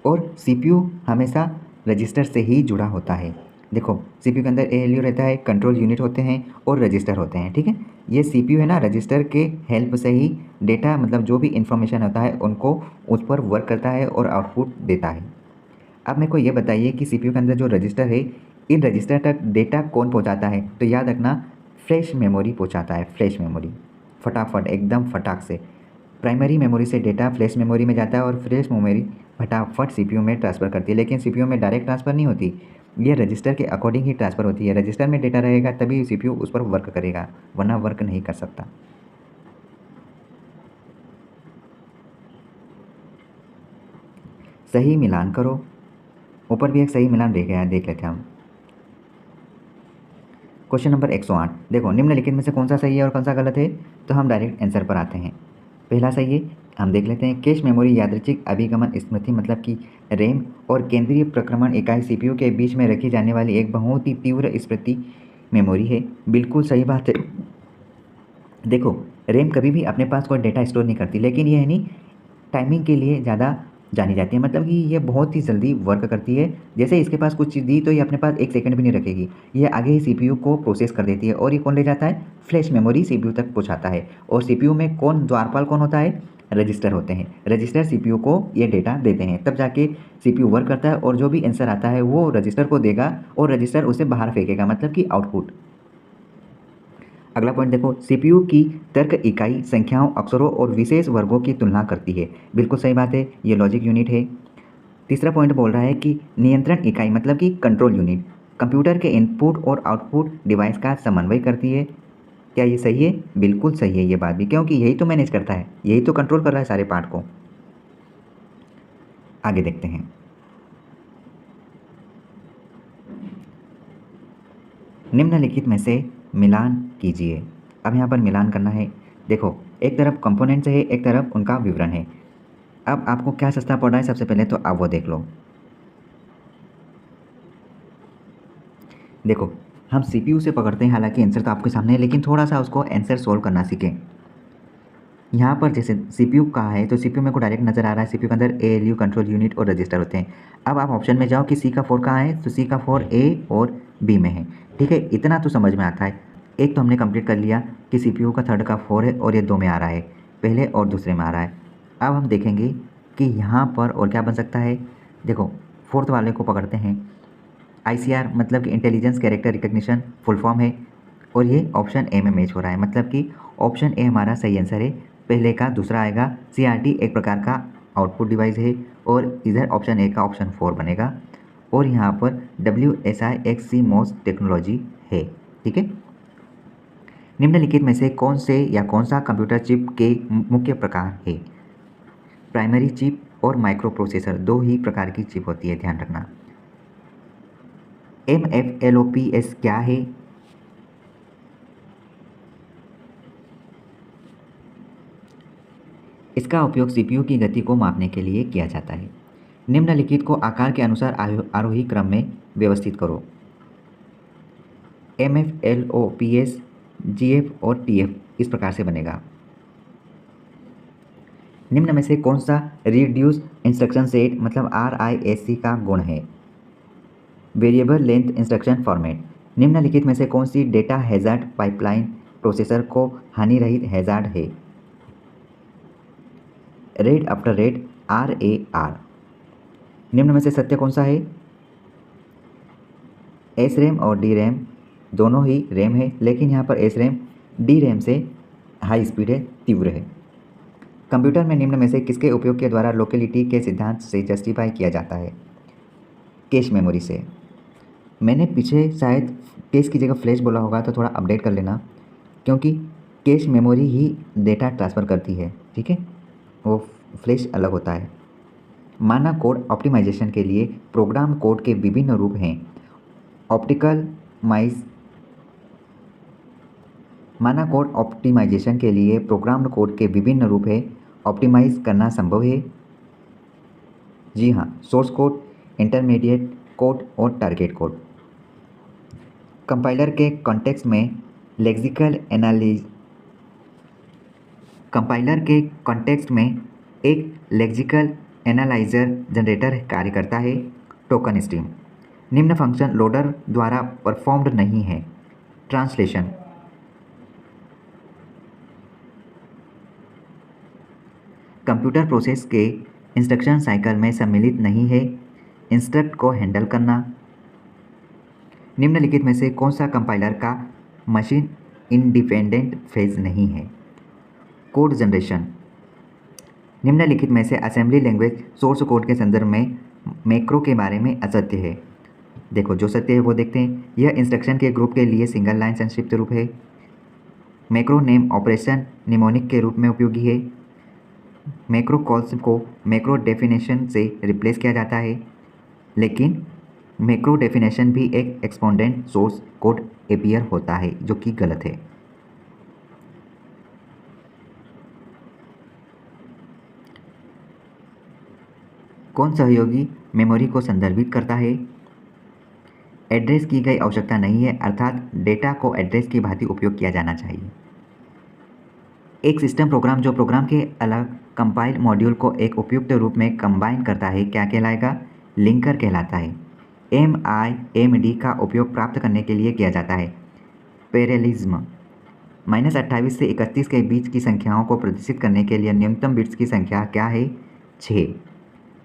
और CPU हमेशा रजिस्टर से ही जुड़ा होता है। देखो, CPU के अंदर ALU रहता है, कंट्रोल यूनिट होते हैं और रजिस्टर होते हैं। ठीक है, ये CPU है ना, रजिस्टर के हेल्प से ही डेटा मतलब जो भी इंफॉर्मेशन होता है उनको उस पर वर्क करता है और आउटपुट देता है। अब मेरे को ये बताइए कि CPU के अंदर जो रजिस्टर है, इन रजिस्टर तक डेटा कौन पहुँचाता है? तो याद रखना, फ्लैश मेमोरी पहुँचाता है। फ्लैश मेमोरी फटाफट, एकदम फटाक से प्राइमरी मेमोरी से डेटा फ्लैश मेमोरी में जाता है और फ्लैश मेमोरी फटाफट CPU में ट्रांसफ़र करती है। लेकिन CPU में डायरेक्ट ट्रांसफ़र नहीं होती, ये रजिस्टर के अकॉर्डिंग ही ट्रांसफ़र होती है। रजिस्टर में डेटा रहेगा तभी CPU उस पर वर्क करेगा, वरना वर्क नहीं कर सकता। सही मिलान करो। ऊपर भी एक सही मिलान रह गया है, देख लेते हैं हम। Question number 108। देखो, निम्नलिखित में से कौन सा सही है और कौन सा गलत है? तो हम डायरेक्ट आंसर पर आते हैं। पहला सही है, हम देख लेते हैं। कैश मेमोरी यादृच्छिक अभिगमन स्मृति मतलब कि रैम और केंद्रीय प्रक्रमण इकाई CPU के बीच में रखी जाने वाली एक बहुत ही तीव्र स्मृति मेमोरी है। बिल्कुल सही बात है। देखो, रैम कभी भी अपने पास कोई डेटा स्टोर नहीं करती, लेकिन ये है नहीं, टाइमिंग के लिए ज़्यादा जानी जाती है। मतलब कि ये बहुत ही जल्दी वर्क करती है। जैसे इसके पास कुछ चीज़ दी तो ये अपने पास एक सेकंड भी नहीं रखेगी, ये आगे ही CPU को प्रोसेस कर देती है और ये कौन ले जाता है? फ्लैश मेमोरी CPU तक पहुंचाता है। और CPU में कौन द्वारपाल कौन होता है? रजिस्टर होते हैं। रजिस्टर CPU को ये डेटा देते हैं, तब जाके CPU वर्क करता है और जो भी आंसर आता है वो रजिस्टर को देगा और रजिस्टर उसे बाहर फेंकेगा, मतलब कि आउटपुट। अगला पॉइंट देखो, CPU की तर्क इकाई संख्याओं, अक्षरों और विशेष वर्गों की तुलना करती है। बिल्कुल सही बात है, ये लॉजिक यूनिट है। तीसरा पॉइंट बोल रहा है कि नियंत्रण इकाई मतलब कि कंट्रोल यूनिट कंप्यूटर के इनपुट और आउटपुट डिवाइस का समन्वय करती है। क्या ये सही है? बिल्कुल सही है ये बात भी, क्योंकि यही तो मैनेज करता है, यही तो कंट्रोल कर रहा है सारे पार्ट को। आगे देखते हैं। निम्नलिखित में से मिलान कीजिए। अब यहाँ पर मिलान करना है। देखो, एक तरफ कंपोनेंट्स है, एक तरफ उनका विवरण है। अब आपको क्या सस्ता पड़ रहा है सबसे पहले तो आप वो देख लो। देखो, हम CPU से पकड़ते हैं, हालांकि आंसर तो आपके सामने है, लेकिन थोड़ा सा उसको आंसर सोल्व करना सीखें। यहाँ पर जैसे CPU कहा है तो CPU मेरे को डायरेक्ट नज़र आ रहा है। CPU के अंदर ALU कंट्रोल यूनिट और रजिस्टर होते हैं। अब आप ऑप्शन में जाओ कि C का 4 कहाँ है, तो C का 4 A और B में है। ठीक है, इतना तो समझ में आता है। एक तो हमने कंप्लीट कर लिया कि CPU का 3rd का 4 है और ये 2 में आ रहा है, पहले और दूसरे में आ रहा है। अब हम देखेंगे कि यहाँ पर और क्या बन सकता है। देखो, 4th वाले को पकड़ते हैं। ICR मतलब कि intelligence character recognition full form है और ये ऑप्शन ए में मैच हो रहा है, मतलब कि ऑप्शन ए हमारा सही आंसर है। पहले का दूसरा आएगा। CRT एक प्रकार का आउटपुट डिवाइस है और इधर ऑप्शन ए का ऑप्शन 4 बनेगा और यहाँ पर WSI XCMOS टेक्नोलॉजी है। ठीक है, निम्नलिखित में से कौन से या कौन सा कंप्यूटर चिप के मुख्य प्रकार है? प्राइमरी चिप और माइक्रो प्रोसेसर दो ही प्रकार की चिप होती है, ध्यान रखना। MFLOPS क्या है? इसका उपयोग CPU की गति को मापने के लिए किया जाता है। निम्नलिखित को आकार के अनुसार आरोही क्रम में व्यवस्थित करो। MFLOPS GF और TF इस प्रकार से बनेगा। निम्न में से कौन सा रिड्यूस इंस्ट्रक्शन सेट मतलब RISC का गुण है? Variable length instruction format. निम्नलिखित में से कौन सी डेटा हैजार्ड पाइपलाइन प्रोसेसर को हानि रहित हैजार्ड है? Red after red RAR। निम्न में से सत्य कौन सा है? SRAM और DRAM दोनों ही रैम है, लेकिन यहाँ पर SRAM DRAM से हाई स्पीड है, तीव्र है। कंप्यूटर में निम्न में से किसके उपयोग के द्वारा लोकेलिटी के सिद्धांत से जस्टिफाई किया जाता है? कैश मेमोरी से। मैंने पीछे शायद कैश की जगह फ्लैश बोला होगा, तो थोड़ा अपडेट कर लेना, क्योंकि कैश मेमोरी ही डेटा ट्रांसफ़र करती है, ठीक है, वो फ्लैश अलग होता है। माना कोड ऑप्टिमाइजेशन के लिए प्रोग्राम कोड के विभिन्न रूप हैं। माना कोड ऑप्टिमाइजेशन के लिए प्रोग्राम कोड के विभिन्न रूप है। ऑप्टिमाइज करना संभव है? जी हाँ, सोर्स कोड, इंटरमीडिएट कोड और टारगेट कोड। कंपाइलर के कॉन्टेक्स्ट में एक लेक्सिकल एनालाइजर जनरेटर कार्य करता है। Token stream. निम्न फंक्शन लोडर द्वारा परफॉर्म्ड नहीं है। ट्रांसलेशन। कंप्यूटर प्रोसेस के इंस्ट्रक्शन साइकिल में सम्मिलित नहीं है। इंस्ट्रक्ट को हैंडल करना। निम्नलिखित में से कौन सा कंपाइलर का मशीन इंडिपेंडेंट फेज नहीं है? Code generation. निम्नलिखित में से असेंबली लैंग्वेज सोर्स कोड के संदर्भ में मैक्रो के बारे में असत्य है। देखो, जो सत्य है वो देखते हैं। यह इंस्ट्रक्शन के ग्रुप के लिए सिंगल लाइन संक्षिप्त रूप है। मैक्रो नेम ऑपरेशन निमोनिक के रूप में उपयोगी है। मैक्रो कॉल्स को मैक्रो डेफिनेशन से रिप्लेस किया जाता है, लेकिन मैक्रो डेफिनेशन भी एक एक्सपोनेंट सोर्स कोड अपीयर होता है, जो कि गलत है। कौन सहयोगी मेमोरी को संदर्भित करता है? एड्रेस की गई आवश्यकता नहीं है, अर्थात डेटा को एड्रेस की भांति उपयोग किया जाना चाहिए। एक सिस्टम प्रोग्राम जो प्रोग्राम के अलग कंपाइल मॉड्यूल को एक उपयुक्त रूप में कंबाइन करता है क्या कहलाएगा? लिंकर कहलाता है। MIMD का उपयोग प्राप्त करने के लिए किया जाता है। पैरेललिज्म। -28 से 31 के बीच की संख्याओं को प्रदर्शित करने के लिए न्यूनतम बिट्स की संख्या क्या है? 6।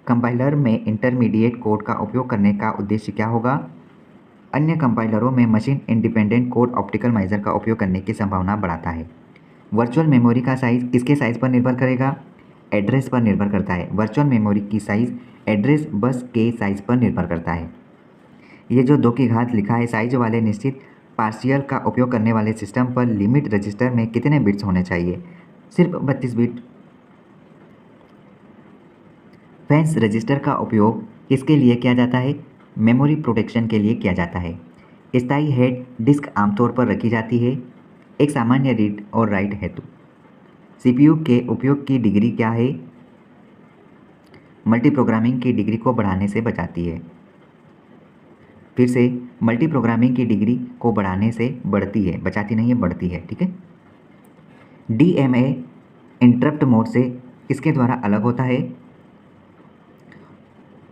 कंपाइलर में इंटरमीडिएट कोड का उपयोग करने का उद्देश्य क्या होगा? अन्य कंपाइलरों में मशीन इंडिपेंडेंट कोड ऑप्टिमाइजर का उपयोग करने की संभावना बढ़ाता है। वर्चुअल मेमोरी का साइज़ किसके साइज़ पर निर्भर करेगा? एड्रेस पर निर्भर करता है। वर्चुअल मेमोरी की साइज़ एड्रेस बस के साइज़ पर निर्भर करता है। ये जो 2 की घात लिखा है, साइज वाले निश्चित पार्शियल का उपयोग करने वाले सिस्टम पर लिमिट रजिस्टर में कितने बिट्स होने चाहिए? सिर्फ 32 बिट। फैंस रजिस्टर का उपयोग किसके लिए किया जाता है? मेमोरी प्रोटेक्शन के लिए किया जाता है। स्थायी हेड डिस्क आमतौर पर रखी जाती है, एक सामान्य रीड और राइट हेतु। CPU के उपयोग की डिग्री क्या है? मल्टीप्रोग्रामिंग की डिग्री को बढ़ाने से बचाती है। फिर से, मल्टीप्रोग्रामिंग की डिग्री को बढ़ाने से बढ़ती है, बचाती नहीं है, बढ़ती है, ठीक है। DMA इंटरप्ट मोड से किसके द्वारा अलग होता है?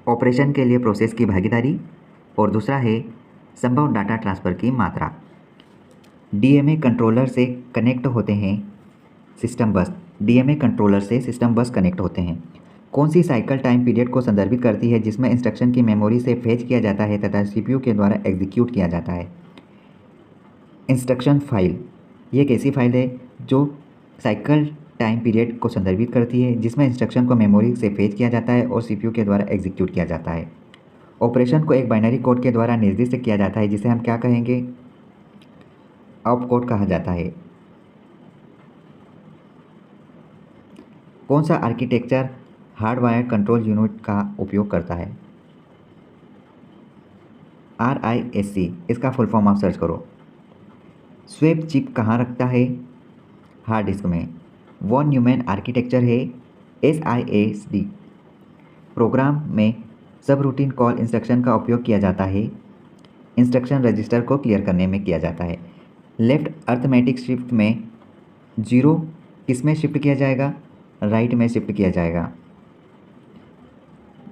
ऑपरेशन के लिए प्रोसेस की भागीदारी, और दूसरा है संभव डाटा ट्रांसफ़र की मात्रा। DMA कंट्रोलर से कनेक्ट होते हैं सिस्टम बस। DMA कंट्रोलर से सिस्टम बस कनेक्ट होते हैं। कौन सी साइकिल टाइम पीरियड को संदर्भित करती है जिसमें इंस्ट्रक्शन की मेमोरी से फेच किया जाता है तथा CPU के द्वारा एग्जीक्यूट किया जाता है? Instruction file. ये एक ऐसी फाइल है जो साइकिल टाइम पीरियड को संदर्भित करती है जिसमें इंस्ट्रक्शन को मेमोरी से फेच किया जाता है और CPU के द्वारा एग्जीक्यूट किया जाता है। ऑपरेशन को एक बाइनरी कोड के द्वारा निर्दिष्ट किया जाता है जिसे हम क्या कहेंगे? ऑप कोड कहा जाता है। कौन सा आर्किटेक्चर हार्डवायर कंट्रोल यूनिट का उपयोग करता है। RISC इसका फुल फॉर्म आप सर्च करो। स्वेप चिप कहाँ रखता है? हार्ड डिस्क में। वॉन न्यूमैन आर्किटेक्चर है SIASD। प्रोग्राम में सब रूटीन कॉल इंस्ट्रक्शन का उपयोग किया जाता है। इंस्ट्रक्शन रजिस्टर को क्लियर करने में किया जाता है। लेफ्ट अर्थमेटिक शिफ्ट में 0 किस में शिफ्ट किया जाएगा? राइट में शिफ्ट किया जाएगा।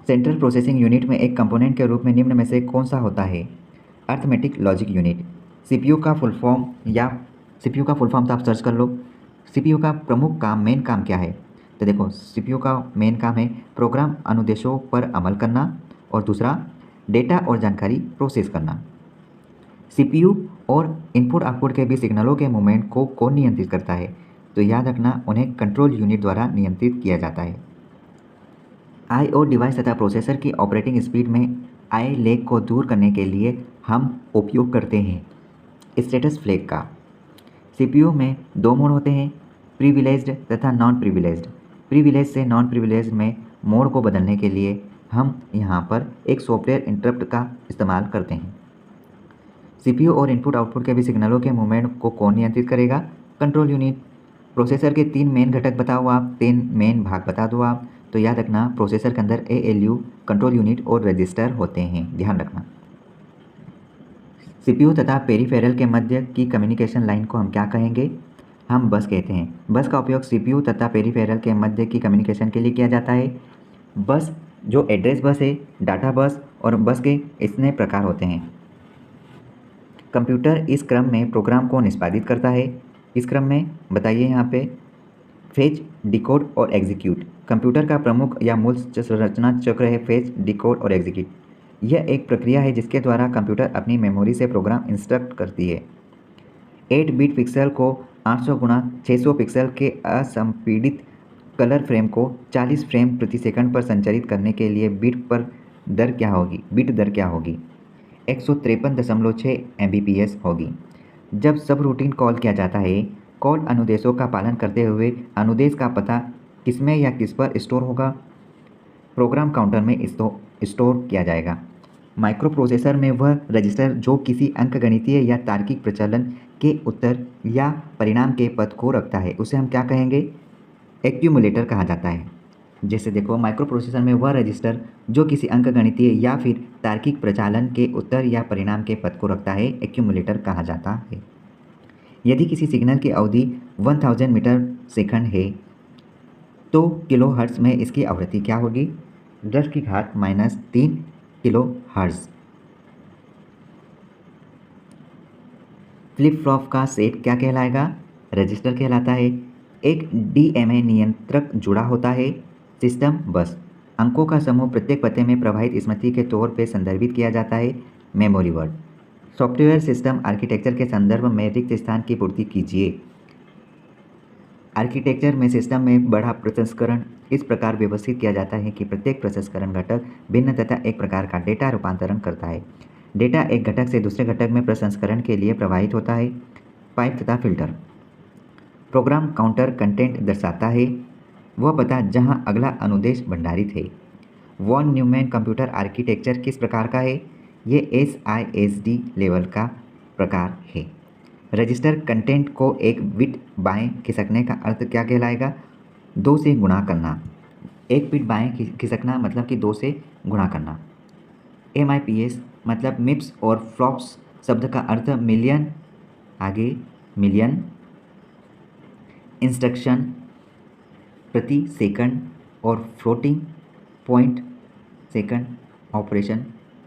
सेंट्रल प्रोसेसिंग यूनिट में एक कंपोनेंट के रूप में निम्न में से कौन सा होता है? Arithmetic logic unit. CPU का फुल फॉर्म तो आप सर्च कर लो। CPU का प्रमुख काम, मेन काम क्या है? तो देखो, CPU का मेन काम है प्रोग्राम अनुदेशों पर अमल करना और दूसरा डेटा और जानकारी प्रोसेस करना। CPU और इनपुट आउटपुट के बीच सिग्नलों के मूवमेंट को कौन नियंत्रित करता है? तो याद रखना, उन्हें कंट्रोल यूनिट द्वारा नियंत्रित किया जाता है। IO डिवाइस तथा प्रोसेसर की ऑपरेटिंग स्पीड में आई लैग को दूर करने के लिए हम उपयोग करते हैं स्टेटस फ्लैग का। CPU में 2 मोड होते हैं, प्रिविलेज्ड तथा नॉन प्रिविलेज्ड। प्रिविलेज से नॉन प्रिविलेज्ड में मोड को बदलने के लिए हम यहाँ पर एक सॉफ्टवेयर इंटरप्ट का इस्तेमाल करते हैं। CPU और इनपुट आउटपुट के भी सिग्नलों के मूवमेंट को कौन नियंत्रित करेगा? Control unit. प्रोसेसर के 3 मेन घटक बताओ आप, 3 मेन भाग बता दो आप। तो याद रखना, प्रोसेसर के अंदर ALU, कंट्रोल यूनिट और रजिस्टर होते हैं, ध्यान रखना। CPU तथा पेरिफेरल के मध्य की कम्युनिकेशन लाइन को हम क्या कहेंगे? हम बस कहते हैं। बस का उपयोग CPU तथा पेरिफेरल के मध्य की कम्युनिकेशन के लिए किया जाता है। बस जो एड्रेस बस है, डाटा बस और बस के इतने प्रकार होते हैं। कंप्यूटर इस क्रम में प्रोग्राम को निष्पादित करता है। इस क्रम में बताइए यहाँ पे फेच, डिकोड और एग्जीक्यूट। कंप्यूटर का प्रमुख या मूल संरचना चक्र है फेच, डिकोड और एग्जीक्यूट। यह एक प्रक्रिया है जिसके द्वारा कंप्यूटर अपनी मेमोरी से प्रोग्राम इंस्ट्रक्ट करती है। 8 बिट पिक्सल को 800 गुणा 600 पिक्सल के असंपीड़ित कलर फ्रेम को 40 फ्रेम प्रति सेकंड पर संचालित करने के लिए बिट दर क्या होगी? 153.6 Mbps होगी। जब सब रूटीन कॉल किया जाता है, कॉल अनुदेशों का पालन करते हुए अनुदेश का पता किसमें या किस पर स्टोर होगा? प्रोग्राम काउंटर में स्टोर किया जाएगा। माइक्रो प्रोसेसर में वह रजिस्टर जो किसी अंकगणितीय या तार्किक प्रचलन के उत्तर या परिणाम के पद को रखता है, उसे हम क्या कहेंगे? एक्यूमुलेटर कहा जाता है। जैसे देखो, माइक्रो प्रोसेसर में वह रजिस्टर जो किसी अंकगणितीय या फिर तार्किक प्रचालन के उत्तर या परिणाम के पद को रखता है, एक्यूमुलेटर कहा जाता है। यदि किसी सिग्नल की अवधि 1000 मीटर सेकंड है तो किलो हर्ट्ज में इसकी आवृत्ति क्या होगी? 10⁻³ किलो हर्ट्ज। फ्लिप फ्लॉप का सेट क्या कहलाएगा? रजिस्टर कहलाता है। एक DMA नियंत्रक जुड़ा होता है, सिस्टम बस। अंकों का समूह प्रत्येक पते में प्रवाहित स्मृति के तौर पे संदर्भित किया जाता है, memory word. Software system architecture के संदर्भ में रिक्त स्थान की पूर्ति कीजिए। आर्किटेक्चर में सिस्टम में बड़ा प्रसंस्करण इस प्रकार व्यवस्थित किया जाता है कि प्रत्येक प्रसंस्करण घटक भिन्न तथा एक प्रकार का डेटा रूपांतरण करता है। डेटा एक घटक से दूसरे घटक में प्रसंस्करण के लिए प्रवाहित होता है। पाइप तथा फिल्टर। प्रोग्राम काउंटर कंटेंट दर्शाता है वह पता जहां अगला अनुदेश भंडारित है। वॉन न्यूमैन कंप्यूटर आर्किटेक्चर किस प्रकार का है? ये SISD लेवल का प्रकार है। रजिस्टर कंटेंट को एक बिट बाएं खिसकने का अर्थ क्या कहलाएगा? 2 से गुणा करना। एक बिट बाएं खिसकना मतलब कि 2 से गुणा करना। MIPS मतलब मिप्स और फ्लॉप्स शब्द का अर्थ मिलियन, आगे मिलियन इंस्ट्रक्शन प्रति सेकंड और फ्लोटिंग पॉइंट सेकंड ऑपरेशन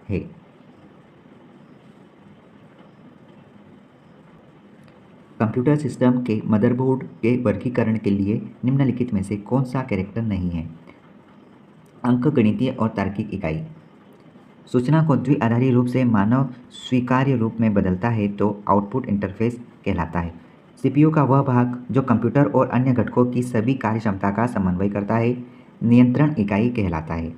है। कंप्यूटर सिस्टम के मदरबोर्ड के वर्गीकरण के लिए निम्नलिखित में से कौन सा कैरेक्टर नहीं है? अंकगणितीय और तार्किक इकाई। सूचना को द्विआधारी रूप से मानव स्वीकार्य रूप में बदलता है तो आउटपुट इंटरफेस कहलाता है। CPU का वह भाग जो कंप्यूटर और अन्य घटकों की सभी कार्यक्षमता का समन्वय करता है, नियंत्रण इकाई कहलाता है।